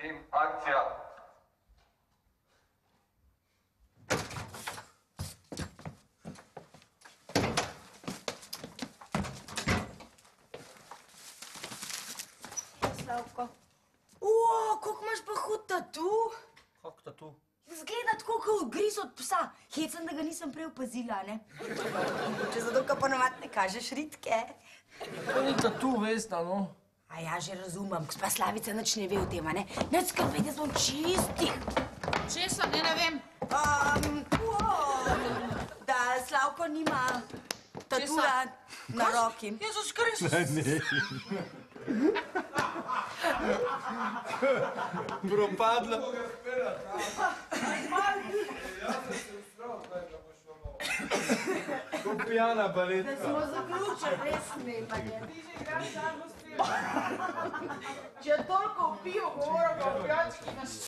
in akcija. Slavko. Koliko imaš pa hud tatu? Kak tatu? Zgleda tako, kot gris od psa. Hecam, da ga nisem prej opazila, ne? Če zato, ka ponovadi ne kažeš ritke. To ni tatu, Vesna, no. A ja, že razumem. Gospa Slavica nič ne ve o tem, a ne? Nič skrbej, da smo čisti. Česa, ne vem. Da Slavko nima tatuja na roki. Jezus Kristus. Propadla. Ko pijana baletka. Da smo zaključili, res snemanje. Če toliko pijo, govorim o pijački na